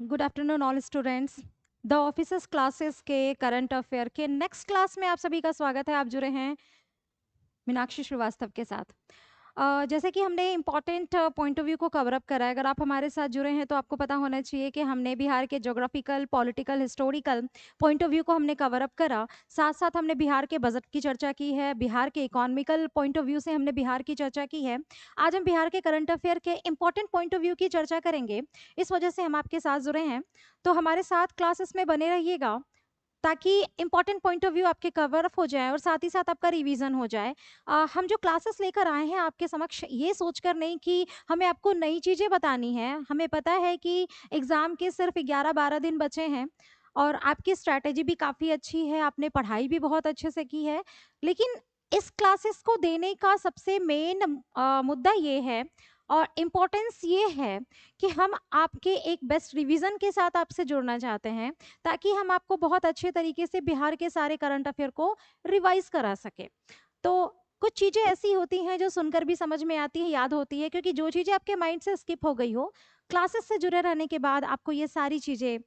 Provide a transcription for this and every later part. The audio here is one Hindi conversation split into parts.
Good afternoon all students. The officers classes के करंट अफेयर के नेक्स्ट क्लास में आप सभी का स्वागत है। आप जुड़े हैं मीनाक्षी श्रीवास्तव के साथ। जैसे कि हमने इम्पॉर्टेंट पॉइंट ऑफ व्यू को कवर अप करा है, अगर आप हमारे साथ जुड़े हैं तो आपको पता होना चाहिए कि हमने बिहार के geographical, political, historical point of view को हमने कवर अप करा। साथ साथ हमने बिहार के बजट की चर्चा की है, बिहार के इकोनॉमिकल पॉइंट ऑफ व्यू से हमने बिहार की चर्चा की है। आज हम बिहार के करंट अफेयर के इंपॉर्टेंट पॉइंट ऑफ व्यू की चर्चा करेंगे, इस वजह से हम आपके साथ जुड़े हैं। तो हमारे साथ क्लासेस में बने रहिएगा ताकि इंपॉर्टेंट पॉइंट ऑफ व्यू आपके कवर अप हो जाए और साथ ही साथ आपका रिवीजन हो जाए। हम जो क्लासेस लेकर आए हैं आपके समक्ष, ये सोचकर नहीं कि हमें आपको नई चीज़ें बतानी है। हमें पता है कि एग्ज़ाम के सिर्फ 11-12 दिन बचे हैं और आपकी स्ट्रैटेजी भी काफ़ी अच्छी है, आपने पढ़ाई भी बहुत अच्छे से की है। लेकिन इस क्लासेस को देने का सबसे मेन मुद्दा ये है और इम्पोर्टेंस ये है कि हम आपके एक बेस्ट रिवीजन के साथ आपसे जुड़ना चाहते हैं, ताकि हम आपको बहुत अच्छे तरीके से बिहार के सारे करंट अफेयर को रिवाइज करा सके। तो कुछ चीज़ें ऐसी होती हैं जो सुनकर भी समझ में आती है, याद होती है, क्योंकि जो चीज़ें आपके माइंड से स्किप हो गई हो, क्लासेस से जुड़े रहने के बाद आपको ये सारी चीज़ें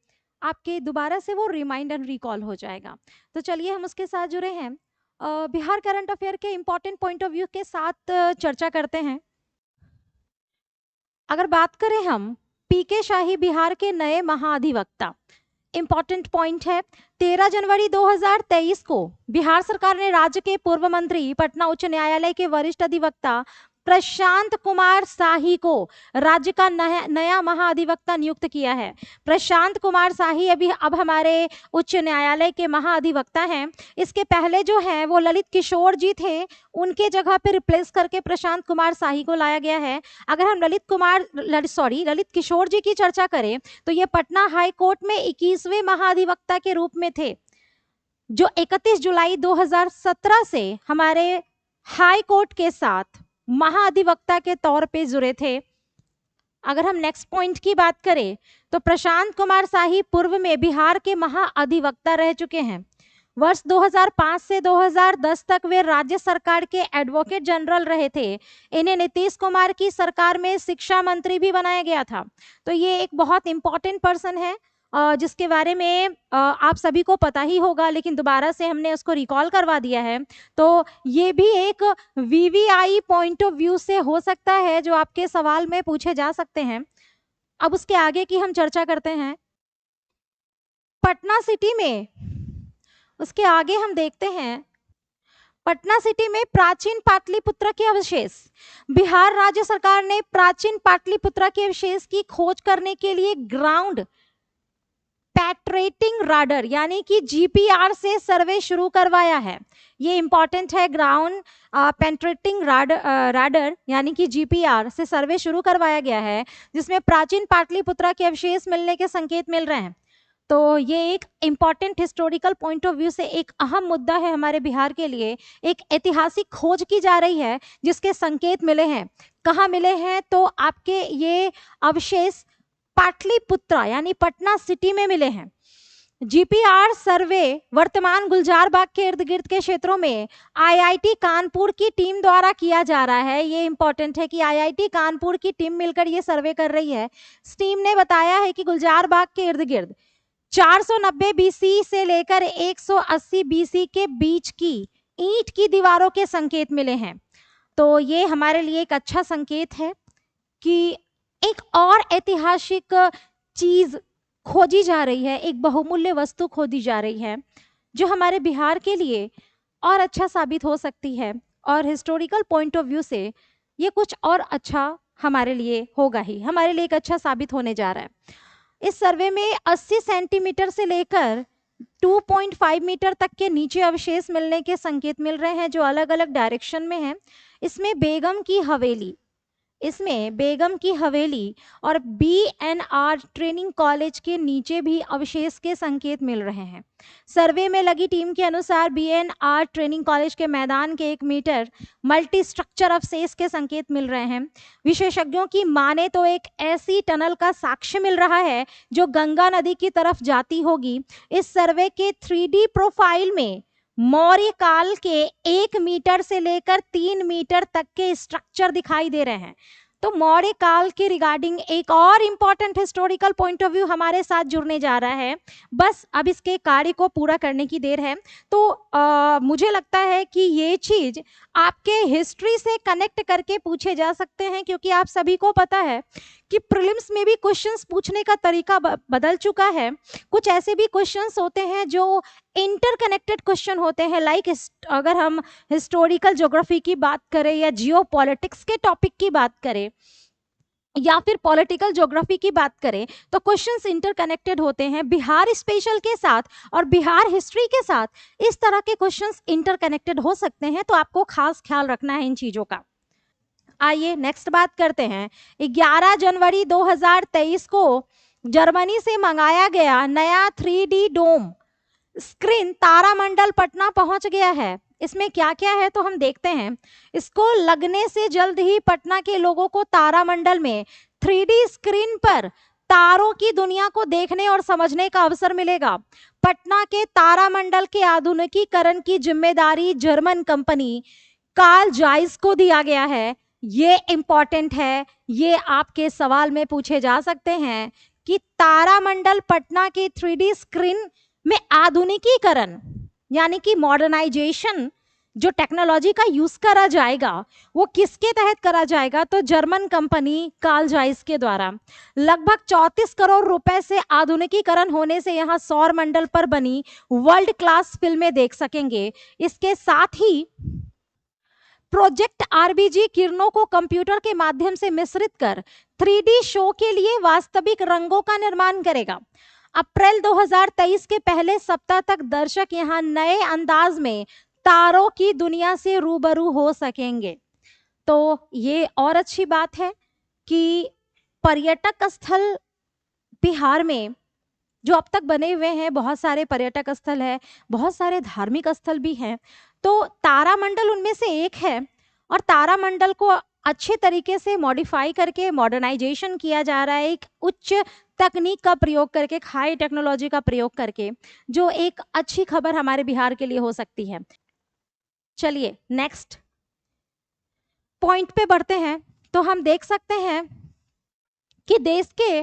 आपके दोबारा से वो रिमाइंड एंड रिकॉल हो जाएगा। तो चलिए हम उसके साथ जुड़े हैं। बिहार करंट अफेयर के इम्पॉर्टेंट पॉइंट ऑफ व्यू के साथ चर्चा करते हैं। अगर बात करें हम पीके शाही बिहार के नए महाअधिवक्ता, इंपॉर्टेंट पॉइंट है। 13 जनवरी 2023 को बिहार सरकार ने राज्य के पूर्व मंत्री, पटना उच्च न्यायालय के वरिष्ठ अधिवक्ता प्रशांत कुमार शाही को राज्य का नया महाअधिवक्ता नियुक्त किया है। प्रशांत कुमार शाही अब हमारे उच्च न्यायालय के महाअधिवक्ता हैं। इसके पहले जो है वो ललित किशोर जी थे, उनके जगह पे रिप्लेस करके प्रशांत कुमार शाही को लाया गया है। अगर हम ललित किशोर जी की चर्चा करें तो ये पटना हाई कोर्ट में 21वें महाअधिवक्ता के रूप में थे, जो 31 जुलाई 2017 से हमारे हाई कोर्ट के साथ महाअधिवक्ता के तौर पे जुड़े थे। अगर हम नेक्स्ट पॉइंट की बात करें तो प्रशांत कुमार शाही पूर्व में बिहार के महाअधिवक्ता रह चुके हैं। वर्ष 2005 से 2010 तक वे राज्य सरकार के एडवोकेट जनरल रहे थे। इन्हें नीतीश कुमार की सरकार में शिक्षा मंत्री भी बनाया गया था। तो ये एक बहुत इंपॉर्टेंट पर्सन है जिसके बारे में आप सभी को पता ही होगा, लेकिन दोबारा से हमने उसको रिकॉल करवा दिया है। तो ये भी एक वीवीआई पॉइंट ऑफ व्यू से हो सकता है जो आपके सवाल में पूछे जा सकते हैं। अब उसके आगे की हम चर्चा करते हैं। पटना सिटी में, उसके आगे हम देखते हैं पटना सिटी में प्राचीन पाटलिपुत्र के अवशेष। बिहार राज्य सरकार ने प्राचीन पाटलिपुत्र के अवशेष की खोज करने के लिए ग्राउंड पेट्रेटिंग राडर यानी कि जीपीआर से सर्वे शुरू करवाया है। ये इंपॉर्टेंट है, ग्राउंड पेट्रेटिंग राडर यानी कि जीपीआर से सर्वे शुरू करवाया गया है, जिसमें प्राचीन पाटलिपुत्र के अवशेष मिलने के संकेत मिल रहे हैं। तो ये एक important historical point of view से एक अहम मुद्दा है हमारे बिहार के लिए। एक ऐतिहासिक खोज की जा रही है जिसके संकेत मिले हैं। कहाँ मिले हैं? तो आपके ये अवशेष पाटलिपुत्र यानी पटना सिटी में मिले हैं। जीपीआर सर्वे वर्तमान गुलजार बाग के इर्द गिर्द के क्षेत्रों में आईआईटी कानपुर की टीम द्वारा किया जा रहा है। ये इंपॉर्टेंट है कि आईआईटी कानपुर की टीम मिलकर ये सर्वे कर रही है। इस टीम ने बताया है कि गुलजार बाग के इर्द गिर्द 490 बीसी से लेकर 180 बीसी के बीच की ईंट की दीवारों के संकेत मिले हैं। तो ये हमारे लिए एक अच्छा संकेत है कि एक और ऐतिहासिक चीज खोजी जा रही है, एक बहुमूल्य वस्तु खोदी जा रही है जो हमारे बिहार के लिए और अच्छा साबित हो सकती है, और हिस्टोरिकल पॉइंट ऑफ व्यू से ये कुछ और अच्छा हमारे लिए होगा ही, हमारे लिए एक अच्छा साबित होने जा रहा है। इस सर्वे में 80 सेंटीमीटर से लेकर 2.5 मीटर तक के नीचे अवशेष मिलने के संकेत मिल रहे हैं जो अलग अलग डायरेक्शन में हैं। इसमें बेगम की हवेली और बीएनआर ट्रेनिंग कॉलेज के नीचे भी अवशेष के संकेत मिल रहे हैं। सर्वे में लगी टीम के अनुसार बीएनआर ट्रेनिंग कॉलेज के मैदान के 1 मीटर मल्टी स्ट्रक्चर अवशेष के संकेत मिल रहे हैं। विशेषज्ञों की माने तो एक ऐसी टनल का साक्ष्य मिल रहा है जो गंगा नदी की तरफ जाती होगी। इस सर्वे के 3D प्रोफाइल में मौर्य काल के 1 मीटर से लेकर 3 मीटर तक के स्ट्रक्चर दिखाई दे रहे हैं। तो मौर्य काल के रिगार्डिंग एक और important historical point of view हमारे साथ जुड़ने जा रहा है। बस अब इसके कार्य को पूरा करने की देर है। तो मुझे लगता है कि ये चीज आपके हिस्ट्री से कनेक्ट करके पूछे जा सकते हैं, क्योंकि आप सभी को पता है कि प्रीलिम्स में भी क्वेश्चंस पूछने का तरीका बदल चुका है। कुछ ऐसे भी क्वेश्चंस होते हैं जो इंटरकनेक्टेड क्वेश्चन होते हैं, लाइक अगर हम हिस्टोरिकल ज्योग्राफी की बात करें या जियो पॉलिटिक्स के टॉपिक की बात करें या फिर पॉलिटिकल ज्योग्राफी की बात करें, तो क्वेश्चंस इंटरकनेक्टेड होते हैं। बिहार स्पेशल के साथ और बिहार हिस्ट्री के साथ इस तरह के क्वेश्चंस इंटरकनेक्टेड हो सकते हैं, तो आपको खास ख्याल रखना है इन चीजों का। आइए नेक्स्ट बात करते हैं। 11 जनवरी 2023 को जर्मनी से मंगाया गया नया 3D डोम स्क्रीन तारामंडल पटना पहुंच गया है। इसमें क्या क्या है तो हम देखते हैं। इसको लगने से जल्द ही पटना के लोगों को तारामंडल में 3D स्क्रीन पर तारों की दुनिया को देखने और समझने का अवसर मिलेगा। पटना के तारामंडल के आधुनिकीकरण की जिम्मेदारी जर्मन कंपनी कार्ल जाइस को दिया गया है। ये इंपॉर्टेंट है, ये आपके सवाल में पूछे जा सकते हैं कि तारामंडल पटना की 3D स्क्रीन में आधुनिकीकरण यानी कि मॉडर्नाइजेशन जो टेक्नोलॉजी का यूज करा जाएगा वो किसके तहत करा जाएगा, तो जर्मन कंपनी कार्ल जाइस के द्वारा। लगभग 34 करोड़ रुपए से आधुनिकीकरण होने से यहाँ सौर मंडल पर बनी वर्ल्ड क्लास फिल्में देख सकेंगे। इसके साथ ही प्रोजेक्ट आरबीजी किरणों को कंप्यूटर के माध्यम से मिश्रित कर 3D शो के लिए वास्तविक रंगों का निर्माण करेगा। अप्रैल 2023 के पहले सप्ताह तक दर्शक यहां नए अंदाज में तारों की दुनिया से रूबरू हो सकेंगे। तो ये और अच्छी बात है कि पर्यटक स्थल बिहार में जो अब तक बने हुए हैं, बहुत सारे पर्यटक स्थल है, बहुत सारे धार्मिक स्थल भी हैं, तो तारामंडल उनमें से एक है। और तारामंडल को अच्छे तरीके से मॉडिफाई करके मॉडर्नाइजेशन किया जा रहा है, एक उच्च तकनीक का प्रयोग करके, हाई टेक्नोलॉजी का प्रयोग करके, जो एक अच्छी खबर हमारे बिहार के लिए हो सकती है। चलिए नेक्स्ट पॉइंट पे बढ़ते हैं। तो हम देख सकते हैं कि देश के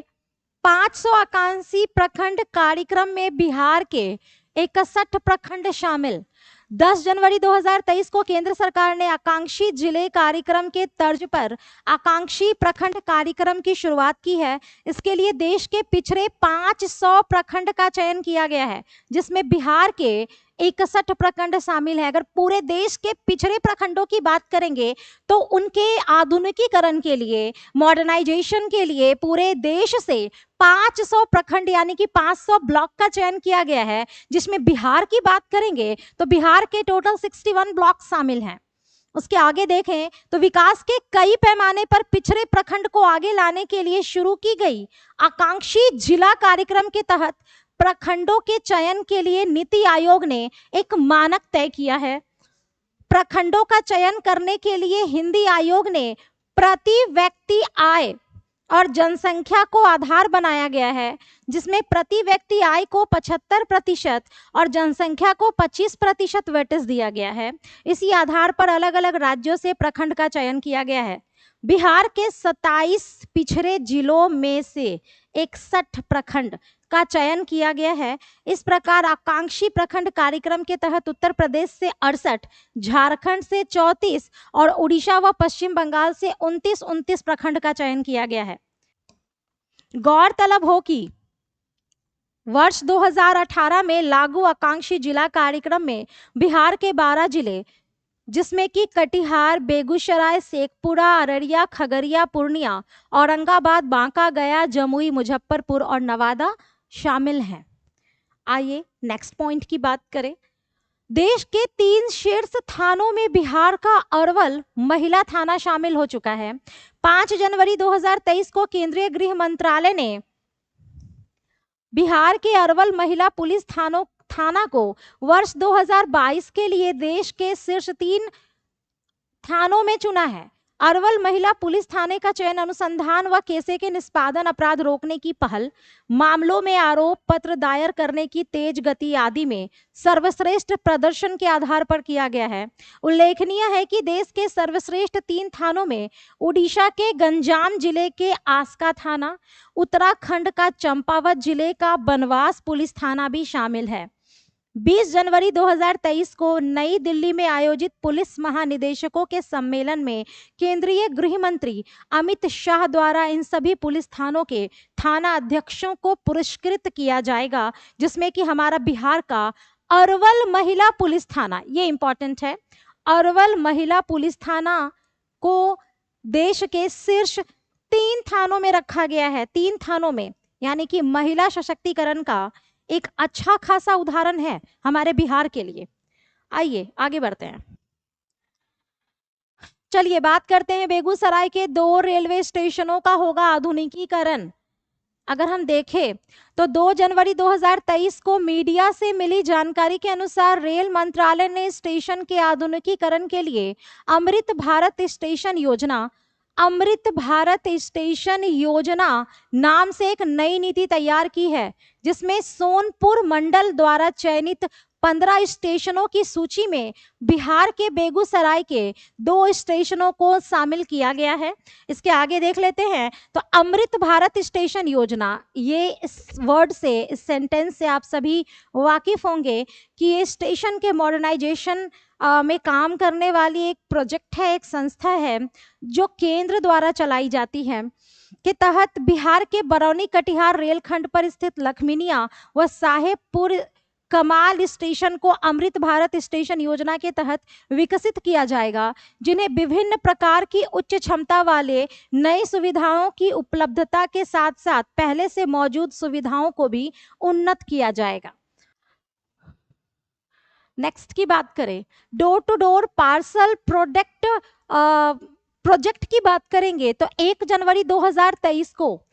500 आकांक्षी प्रखंड कार्यक्रम में बिहार के 61 प्रखंड शामिल। 10 जनवरी 2023 को केंद्र सरकार ने आकांक्षी जिले कार्यक्रम के तर्ज पर आकांक्षी प्रखंड कार्यक्रम की शुरुआत की है। इसके लिए देश के पिछड़े 500 प्रखंड का चयन किया गया है, जिसमें बिहार के 61 प्रखंड शामिल है। अगर पूरे देश के पिछड़े प्रखंडों की बात करेंगे तो उनके आधुनिकीकरण के लिए, मॉडर्नाइजेशन के लिए पूरे देश से 500 प्रखंड यानी कि 500 ब्लॉक का चयन किया गया है। जिसमें बिहार की बात करेंगे तो बिहार के टोटल 61 ब्लॉक शामिल हैं। उसके आगे देखें तो विकास के कई पैमाने पर पिछड़े प्रखंड को आगे लाने के लिए शुरू की गई आकांक्षी जिला कार्यक्रम के तहत प्रखंडों के चयन के लिए नीति आयोग ने एक मानक तय किया है। प्रखंडों का चयन करने के लिए हिंदी आयोग ने प्रति व्यक्ति आय और जनसंख्या को आधार बनाया गया है, जिसमें प्रति व्यक्ति आय को 75% और जनसंख्या को 25% वेटेज दिया गया है। इसी आधार पर अलग अलग राज्यों से प्रखंड का चयन किया गया है। बिहार के 27 पिछड़े जिलों में से 61 प्रखंड का चयन किया गया है। इस प्रकार आकांक्षी प्रखंड कार्यक्रम के तहत उत्तर प्रदेश से 68, झारखंड से 34 और उड़ीसा व पश्चिम बंगाल से 29 प्रखंड का चयन किया गया है। गौरतलब हो कि वर्ष 2018 में लागू आकांक्षी जिला कार्यक्रम में बिहार के 12 जिले, जिसमें कि कटिहार, बेगूसराय, शेखपुरा, अररिया, खगड़िया, पूर्णिया, औरंगाबाद, बांका, गया, जमुई, मुजफ्फरपुर और नवादा शामिल हैं। आइए नेक्स्ट पॉइंट की बात करें। देश के 3 शीर्ष थानों में बिहार का अरवल महिला थाना शामिल हो चुका है। 5 जनवरी 2023 को केंद्रीय गृह मंत्रालय ने बिहार के अरवल महिला पुलिस थाना को वर्ष 2022 के लिए देश के शीर्ष 3 थानों में चुना है। अरवल महिला पुलिस थाने का चयन अनुसंधान व केसे के निष्पादन, अपराध रोकने की पहल, मामलों में आरोप पत्र दायर करने की तेज गति आदि में सर्वश्रेष्ठ प्रदर्शन के आधार पर किया गया है। उल्लेखनीय है कि देश के सर्वश्रेष्ठ 3 थानों में उड़ीसा के गंजाम जिले के आस्का थाना, उत्तराखंड का चंपावत जिले का बनवास पुलिस थाना भी शामिल है। 20 जनवरी 2023 को नई दिल्ली में आयोजित पुलिस महानिदेशकों के सम्मेलन में केंद्रीय गृह मंत्री अमित शाह द्वारा इन सभी पुलिस थानों के थाना अध्यक्षों को पुरस्कृत किया जाएगा, जिसमें कि हमारा बिहार का अरवल महिला पुलिस थाना, ये इंपॉर्टेंट है, अरवल महिला पुलिस थाना को देश के शीर्ष 3 थानों में रखा गया है। 3 थानों में, यानी कि महिला सशक्तिकरण का एक अच्छा खासा उदाहरण है हमारे बिहार के लिए। आइए आगे बढ़ते हैं। चलिए बात करते हैं बेगूसराय के 2 रेलवे स्टेशनों का होगा आधुनिकीकरण। अगर हम देखें तो 2 जनवरी 2023 को मीडिया से मिली जानकारी के अनुसार रेल मंत्रालय ने स्टेशन के आधुनिकीकरण के लिए अमृत भारत स्टेशन योजना नाम से एक नई नीति तैयार की है, जिसमें सोनपुर मंडल द्वारा चयनित 15 स्टेशनों की सूची में बिहार के बेगूसराय के 2 स्टेशनों को शामिल किया गया है। इसके आगे देख लेते हैं तो अमृत भारत स्टेशन योजना, ये इस वर्ड से, इस सेंटेंस से आप सभी वाकिफ होंगे कि ये स्टेशन के मॉडर्नाइजेशन में काम करने वाली एक प्रोजेक्ट है, एक संस्था है जो केंद्र द्वारा चलाई जाती है, के तहत बिहार के बरौनी कटिहार रेलखंड पर स्थित लखमीनिया व साहेबपुर कमाल स्टेशन को अमृत भारत स्टेशन योजना के तहत विकसित किया जाएगा, जिन्हें विभिन्न प्रकार की उच्च क्षमता वाले नई सुविधाओं की उपलब्धता के साथ साथ पहले से मौजूद सुविधाओं को भी उन्नत किया जाएगा। नेक्स्ट की बात करें, door to door parcel project की बात करेंगे तो 1 जनवरी 2023 को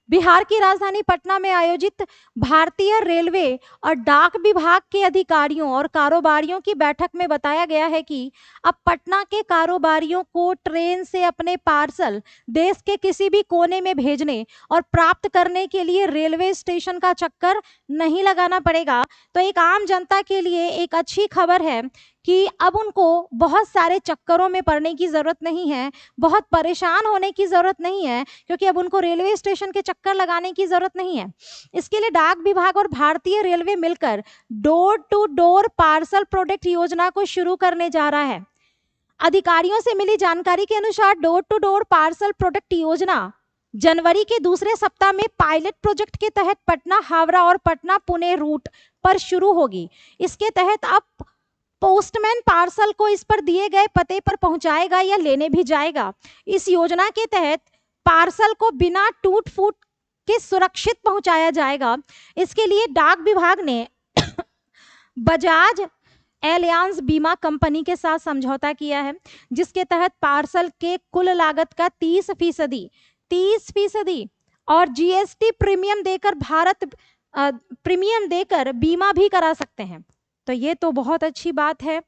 बिहार की राजधानी पटना में आयोजित भारतीय रेलवे और डाक विभाग के अधिकारियों और कारोबारियों की बैठक में बताया गया है कि अब पटना के कारोबारियों को ट्रेन से अपने पार्सल देश के किसी भी कोने में भेजने और प्राप्त करने के लिए रेलवे स्टेशन का चक्कर नहीं लगाना पड़ेगा। तो एक आम जनता के लिए एक अच्छी खबर है कि अब उनको बहुत सारे चक्करों में पड़ने की ज़रूरत नहीं है, बहुत परेशान होने की ज़रूरत नहीं है, क्योंकि अब उनको रेलवे स्टेशन के चक्कर लगाने की ज़रूरत नहीं है। इसके लिए डाक विभाग और भारतीय रेलवे मिलकर door to door parcel product योजना को शुरू करने जा रहा है। अधिकारियों से मिली जानकारी के अनुसार door to door parcel product योजना जनवरी के दूसरे सप्ताह में पायलट प्रोजेक्ट के तहत पटना हावड़ा और पटना पुणे रूट पर शुरू होगी। इसके तहत अब पोस्टमैन पार्सल को इस पर दिए गए पते पर पहुंचाएगा या लेने भी जाएगा। इस योजना के तहत पार्सल को बिना टूट फूट के सुरक्षित पहुंचाया जाएगा। इसके लिए डाक विभाग ने बजाज एलियांस बीमा कंपनी के साथ समझौता किया है, जिसके तहत पार्सल के कुल लागत का 30% और जीएसटी प्रीमियम देकर बीमा भी करा सकते हैं। तो ये तो बहुत अच्छी बात है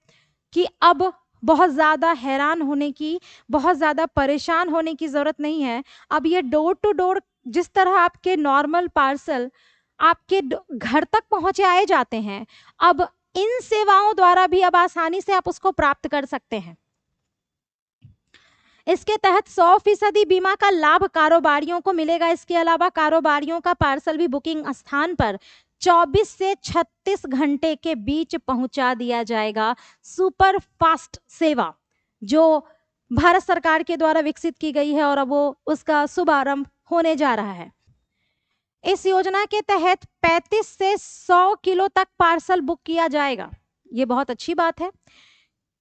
कि अब बहुत ज़्यादा हैरान होने की, बहुत ज़्यादा परेशान होने की ज़रूरत नहीं है। अब ये डोर टू डोर, जिस तरह आपके नॉर्मल पार्सल आपके घर तक पहुंचाए जाते हैं, अब इन सेवाओं द्वारा भी अब आसानी से आप उसको प्राप्त कर सकते हैं। इसके तहत 100% बीमा का लाभ कारोबारियों को मिलेगा। इसके अलावा कारोबारियों का पार्सल भी बुकिंग स्थान पर 24 से 36 घंटे के बीच पहुंचा दिया जाएगा। सुपर फास्ट सेवा जो भारत सरकार के द्वारा विकसित की गई है और अब वो उसका शुभारंभ होने जा रहा है। इस योजना के तहत 35 से 100 किलो तक पार्सल बुक किया जाएगा। ये बहुत अच्छी बात है।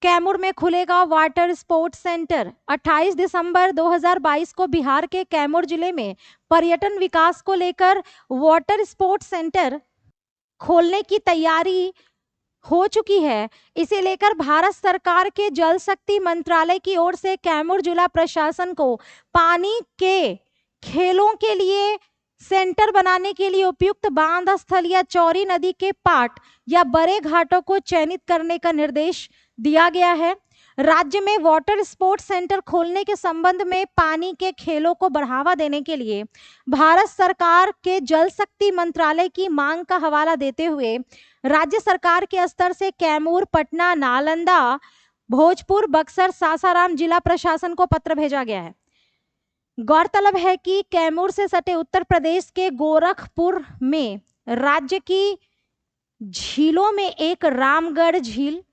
कैमूर में खुलेगा वाटर स्पोर्ट्स सेंटर। 28 दिसंबर 2022 को बिहार के कैमूर जिले में पर्यटन विकास को लेकर वाटर स्पोर्ट्स सेंटर खोलने की तैयारी हो चुकी है। इसे लेकर भारत सरकार के जल शक्ति मंत्रालय की ओर से कैमूर जिला प्रशासन को पानी के खेलों के लिए सेंटर बनाने के लिए उपयुक्त बांध स्थल या चौरी नदी के पाट या बड़े घाटों को चयनित करने का निर्देश दिया गया है। राज्य में वाटर स्पोर्ट्स सेंटर खोलने के संबंध में पानी के खेलों को बढ़ावा देने के लिए भारत सरकार के जल शक्ति मंत्रालय की मांग का हवाला देते हुए राज्य सरकार के स्तर से कैमूर, पटना, नालंदा, भोजपुर, बक्सर, सासाराम जिला प्रशासन को पत्र भेजा गया है। गौरतलब है कि कैमूर से सटे उत्तर प्रदेश के गोरखपुर में राज्य की झीलों में एक रामगढ़ झील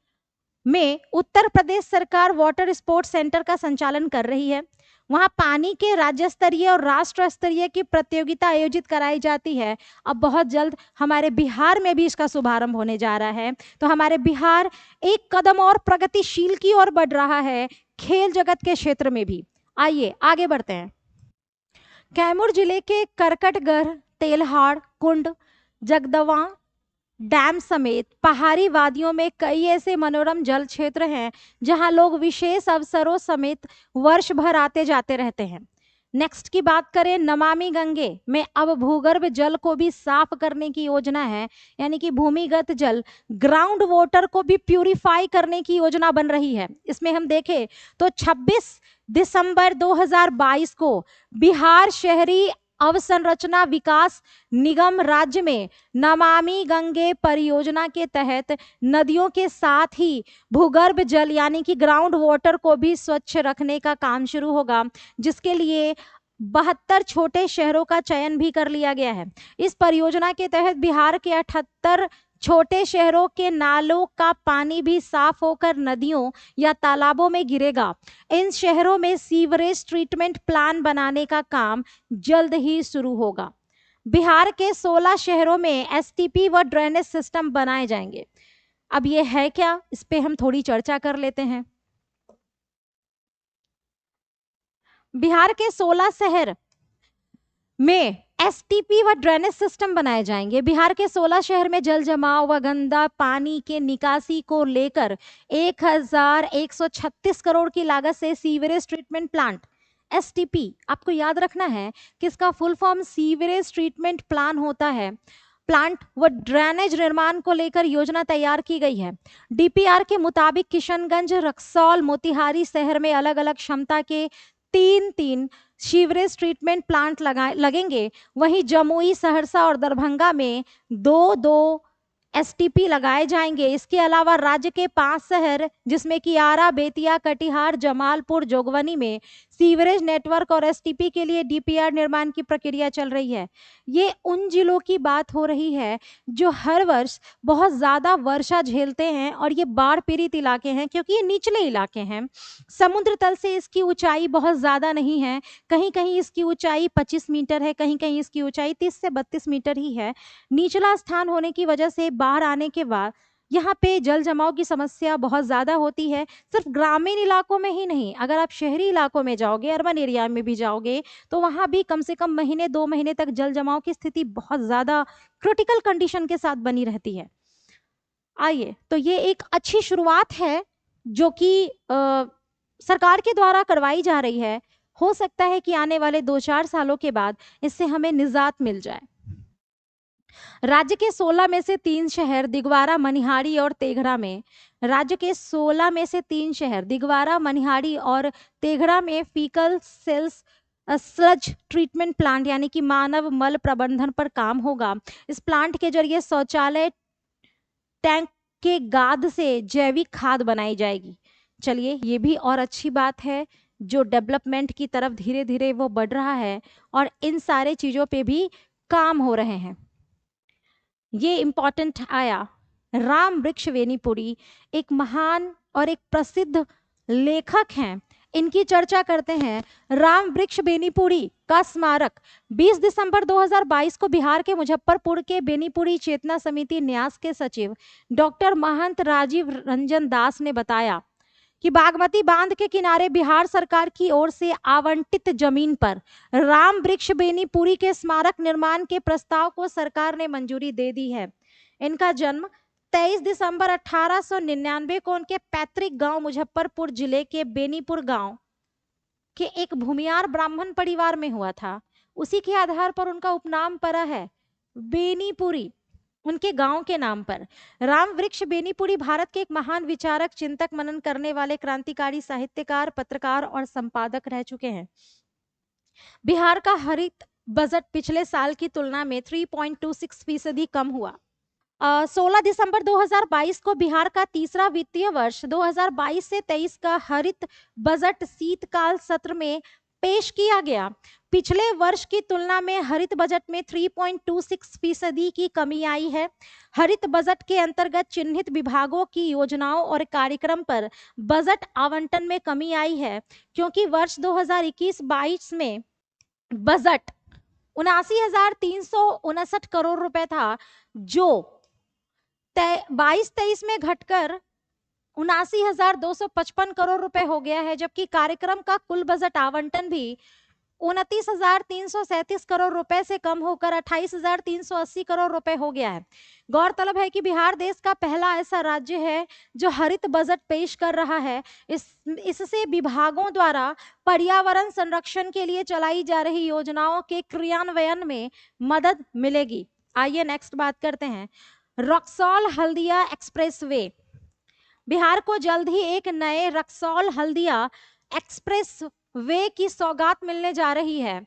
में उत्तर प्रदेश सरकार वाटर स्पोर्ट्स सेंटर का संचालन कर रही है। वहां पानी के राज्य स्तरीय और राष्ट्र स्तरीय की प्रतियोगिता आयोजित कराई जाती है। अब बहुत जल्द हमारे बिहार में भी इसका शुभारंभ होने जा रहा है। तो हमारे बिहार एक कदम और प्रगतिशील की ओर बढ़ रहा है खेल जगत के क्षेत्र में भी। आइए आगे बढ़ते हैं। कैमूर जिले के करकटगढ़, तेल्हाड़, कुंड, जगदवा डैम समेत पहाड़ी वादियों में कई ऐसे मनोरम जल क्षेत्र हैं जहां लोग विशेष अवसरों समेत वर्ष भर आते जाते रहते हैं। नेक्स्ट की बात करें, नमामि गंगे में अब भूगर्भ जल को भी साफ करने की योजना है, यानी कि भूमिगत जल, ग्राउंड वाटर को भी प्यूरिफाई करने की योजना बन रही है। इसमें हम देखें तो 26 दिसंबर 2022 को बिहार शहरी अवसंरचना विकास निगम राज्य में नमामि गंगे परियोजना के तहत नदियों के साथ ही भूगर्भ जल यानी कि ग्राउंड वाटर को भी स्वच्छ रखने का काम शुरू होगा, जिसके लिए 72 छोटे शहरों का चयन भी कर लिया गया है। इस परियोजना के तहत बिहार के 78 छोटे शहरों के नालों का पानी भी साफ होकर नदियों या तालाबों में गिरेगा। इन शहरों में सीवरेज ट्रीटमेंट प्लान बनाने का काम जल्द ही शुरू होगा। बिहार के 16 शहरों में एसटीपी व ड्रेनेज सिस्टम बनाए जाएंगे। अब ये है क्या, इस पे हम थोड़ी चर्चा कर लेते हैं। बिहार के 16 शहर में एसटीपी व ड्रेनेज सिस्टम बनाए जाएंगे। बिहार के 16 शहर में जल जमाव व गंदा पानी के निकासी को लेकर 1136 करोड़ की लागत से सीवरेज ट्रीटमेंट प्लांट एसटीपी, आपको याद रखना है कि इसका full form sewerage treatment plan होता है, प्लांट व ड्रेनेज निर्माण को लेकर योजना तैयार की गई है। डीपीआर के मुताबिक किशनगंज, रक्सौल, मोतिहारी शहर में अलग अलग क्षमता के 3 सीवरेज ट्रीटमेंट प्लांट लगेंगे। वहीं जमुई, सहरसा और दरभंगा में 2 एसटीपी लगाए जाएंगे। इसके अलावा राज्य के 5 शहर जिसमें कि आरा, बेतिया, कटिहार, जमालपुर, जोगबनी में सीवरेज नेटवर्क और एसटीपी के लिए डीपीआर निर्माण की प्रक्रिया चल रही है। ये उन जिलों की बात हो रही है जो हर वर्ष बहुत ज़्यादा वर्षा झेलते हैं और ये बाढ़ पीड़ित इलाके हैं, क्योंकि ये निचले इलाके हैं। समुद्र तल से इसकी ऊंचाई बहुत ज़्यादा नहीं है, कहीं कहीं इसकी ऊंचाई 25 मीटर है, कहीं कहीं इसकी ऊंचाई 30 से 32 मीटर ही है। निचला स्थान होने की वजह से बाढ़ आने के बाद यहाँ पे जल जमाव की समस्या बहुत ज़्यादा होती है। सिर्फ ग्रामीण इलाकों में ही नहीं, अगर आप शहरी इलाकों में जाओगे, अर्बन एरिया में भी जाओगे, तो वहाँ भी कम से कम महीने 2 महीने तक जल जमाव की स्थिति बहुत ज़्यादा क्रिटिकल कंडीशन के साथ बनी रहती है। आइए, तो ये एक अच्छी शुरुआत है जो कि सरकार के द्वारा करवाई जा रही है। हो सकता है कि आने वाले 2-4 सालों के बाद इससे हमें निजात मिल जाए। राज्य के 16 में से 3 शहर दिगवारा, मनिहारी और तेघड़ा में राज्य के 16 में से 3 शहर दिगवारा, मनिहारी और तेघड़ा में फीकल सेल्स स्लज ट्रीटमेंट प्लांट यानी कि मानव मल प्रबंधन पर काम होगा। इस प्लांट के जरिए शौचालय टैंक के गाद से जैविक खाद बनाई जाएगी। चलिए, ये भी और अच्छी बात है जो डेवलपमेंट की तरफ धीरे धीरे वो बढ़ रहा है और इन सारे चीज़ों पे भी काम हो रहे हैं। ये इम्पॉर्टेंट आया। राम वृक्ष बेनीपुरी एक महान और एक प्रसिद्ध लेखक हैं, इनकी चर्चा करते हैं। राम वृक्ष बेनीपुरी का स्मारक 20 दिसंबर 2022 को बिहार के मुजफ्फरपुर के बेनीपुरी चेतना समिति न्यास के सचिव डॉक्टर महंत राजीव रंजन दास ने बताया कि बागमती बांध के किनारे बिहार सरकार की ओर से आवंटित जमीन पर राम वृक्ष बेनीपुरी के स्मारक निर्माण के प्रस्ताव को सरकार ने मंजूरी दे दी है। इनका जन्म 23 दिसंबर 1899 को उनके पैतृक गांव मुजफ्फरपुर जिले के बेनीपुर गांव के एक भूमियार ब्राह्मण परिवार में हुआ था। उसी के आधार पर उनका उपनाम पड़ा है बेनीपुरी। उनके गांव के नाम पर। राम वृक्ष बेनीपुरी भारत के एक महान विचारक, चिंतक, मनन करने वाले क्रांतिकारी साहित्यकार, पत्रकार और संपादक रह चुके हैं। बिहार का हरित बजट पिछले साल की तुलना में 3.26% कम हुआ। 16 दिसंबर 2022 को बिहार का तीसरा वित्तीय वर्ष 2022 से 23 का हरित बजट शीतकाल सत्र में पेश किया गया। पिछले वर्ष की तुलना में हरित बजट में 3.26% की कमी आई है। हरित बजट के अंतर्गत चिन्हित विभागों की योजनाओं और कार्यक्रम पर बजट आवंटन में कमी आई है, क्योंकि वर्ष 2021-22 में बजट 79,359 करोड़ रुपए था, जो 22-23 में घटकर 79,255 करोड़ रुपए हो गया है, जबकि कार्यक्रम का कुल बजट आवंटन भी 29,337 करोड़ रुपए से कम होकर 28,380 करोड़ रुपए हो गया है। गौरतलब है कि बिहार देश का पहला ऐसा राज्य है जो हरित बजट पेश कर रहा है। इससे विभागों द्वारा पर्यावरण संरक्षण के लिए चलाई जा रही योजनाओं के क्रियान्वयन में मदद मिलेगी। आइए नेक्स्ट बात करते हैं। रक्सौल हल्दिया एक्सप्रेसवे। बिहार को जल्द ही एक नए रक्सौल हल्दिया एक्सप्रेस वे की सौगात मिलने जा रही है।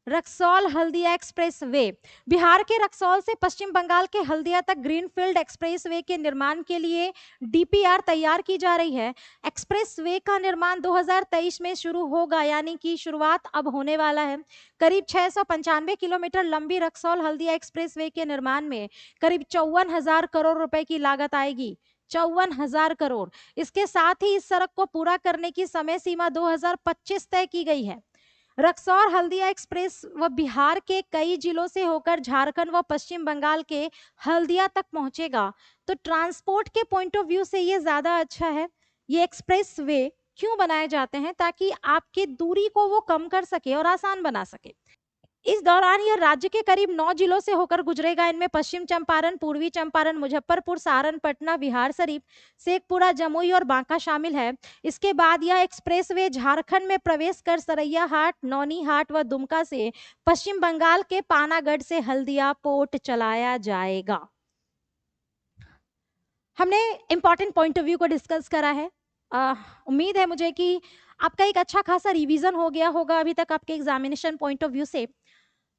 Raxaul Haldia expressway. बिहार के रक्सौल से पश्चिम बंगाल के हल्दिया तक ग्रीनफील्ड एक्सप्रेस वे के निर्माण के लिए डीपीआर तैयार की जा रही है। एक्सप्रेस वे का निर्माण 2023 में शुरू होगा, यानी कि शुरुआत अब होने वाला है। करीब 695 किलोमीटर लंबी रक्सौल हल्दिया एक्सप्रेस वे के निर्माण में करीब 54,000 करोड़ रुपए की लागत आएगी। 54,000 करोड़। इसके साथ ही इस सड़क को पूरा करने की समय सीमा 2025 तय की गई है। रक्सौल हल्दिया एक्सप्रेस व बिहार के कई जिलों से होकर झारखंड व पश्चिम बंगाल के हल्दिया तक पहुंचेगा। तो ट्रांसपोर्ट के पॉइंट ऑफ व्यू से ये ज्यादा अच्छा है। ये एक्सप्रेस वे क्यों बनाए जाते हैं? ताकि आपकी दूरी को वो कम कर सके और आसान बना सके। इस दौरान यह राज्य के करीब 9 जिलों से होकर गुजरेगा। इनमें पश्चिम चंपारण, पूर्वी चंपारण, मुजफ्फरपुर, सारण, पटना, बिहार शरीफ, शेखपुरा, जमुई और बांका शामिल है। इसके बाद यह एक्सप्रेसवे झारखंड में प्रवेश कर सरैयाहाट, नौनीहाट व दुमका से पश्चिम बंगाल के पानागढ़ से हल्दिया पोर्ट चलाया जाएगा। हमने इंपॉर्टेंट पॉइंट ऑफ व्यू को डिस्कस करा है। उम्मीद है मुझे कि आपका एक अच्छा खासा रिवीजन हो गया होगा अभी तक आपके एग्जामिनेशन पॉइंट ऑफ व्यू से।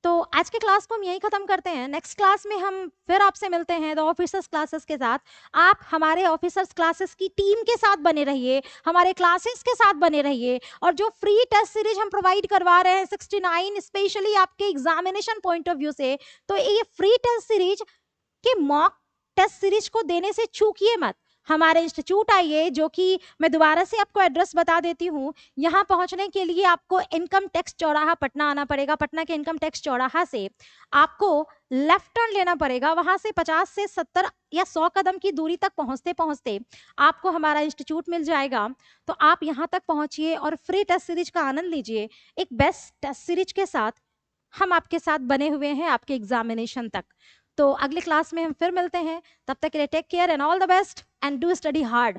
तो आज के क्लास को हम यही खत्म करते हैं। नेक्स्ट क्लास में हम फिर आपसे मिलते हैं द ऑफिसर्स क्लासेस के साथ। आप हमारे ऑफिसर्स क्लासेस की टीम के साथ बने रहिए, हमारे क्लासेस के साथ बने रहिए, और जो फ्री टेस्ट सीरीज हम प्रोवाइड करवा रहे हैं 69 स्पेशली आपके एग्जामिनेशन पॉइंट ऑफ व्यू से, तो ये फ्री टेस्ट सीरीज के मॉक टेस्ट सीरीज को देने से चूकिए मत। हमारे इंस्टीट्यूट आइए, जो कि मैं दोबारा से आपको एड्रेस बता देती हूँ। यहाँ पहुँचने के लिए आपको इनकम टैक्स चौराहा पटना आना पड़ेगा। पटना के इनकम टैक्स चौराहा से आपको लेफ्ट टर्न लेना पड़ेगा। वहाँ से 50 से 70 या 100 कदम की दूरी तक पहुँचते पहुँचते आपको हमारा इंस्टीट्यूट मिल जाएगा। तो आप यहाँ तक पहुँचिए और फ्री टेस्ट सीरीज का आनंद लीजिए। एक बेस्ट टेस्ट सीरीज के साथ हम आपके साथ बने हुए हैं आपके एग्जामिनेशन तक। तो अगले क्लास में हम फिर मिलते हैं। तब तक के लिए take care and all the best and do study hard.